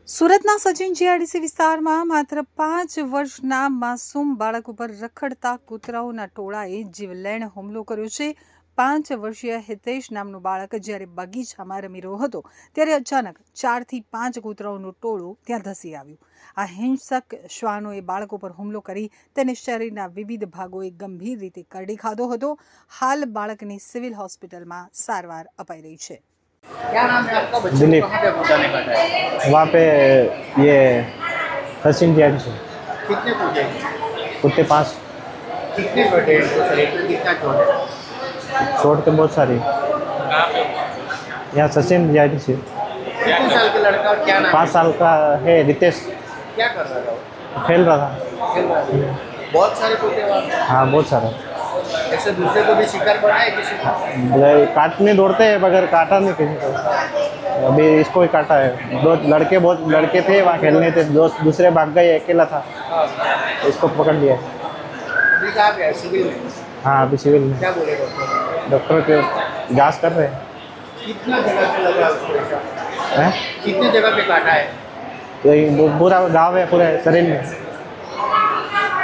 સુરતના સચિન જીઆઈડીસી વિસ્તારમાં માત્ર 5 વર્ષના માસૂમ બાળક ઉપર રખડતા કૂતરાઓના ટોળાએ જીવલેણ હુમલો કર્યો છે। 5 વર્ષીય હિતેશ નામનું બાળક જ્યારે બગીચામાં રમી રહ્યો હતો ત્યારે અચાનક 4 થી 5 કૂતરાઓનું ટોળું ત્યાં ધસી આવ્યું। આ હિંસક શ્વાનોએ બાળકો પર હુમલો કરી તેને શરીરના વિવિધ ભાગોએ ગંભીર રીતે કરડી ખાધો હતો। હાલ બાળકની સિવિલ હોસ્પિટલમાં સારવાર અપાઈ રહી છે। क्या नाम है आपका? बच्चे को दिलीप। कहाँ पे कूदा ने काटा है? वहाँ पे ये सचिन जी से कितने कूदे? कुत्ते 5 कितने कटे इनको शरीर में? कितना चोट है? छोड़ के बहुत सारी कहाँ पे? यहाँ सचिन जी से कितने साल का लड़का और क्या नाम 5 साल का है रितेश क्या कर रहा था वो? खेल रहा था। खेल रहा था। बहुत सारे कूदे वहाँ पे। हाँ बहुत सारा ऐसे दूसरे को भी शिकार बनाए किसी को? काटने दौड़ते हैं मगर काटा नहीं किसी को। अभी इसको ही काटा है। दो लड़के थे वहाँ खेलने थे, दूसरे भाग गए, अकेला था, हाँ। इसको पकड़ लिया। अभी कहाँ पे है? सिविल में? हाँ अभी सिविल में क्या बोले डॉक्टर? डॉक्टर के जांच कर रहे हैं। कितना जगह पे लगा उसको ऐसा? हैं? कितने जगह पे काटा है? तो ये पूरा गाँव है पूरे शरीर में।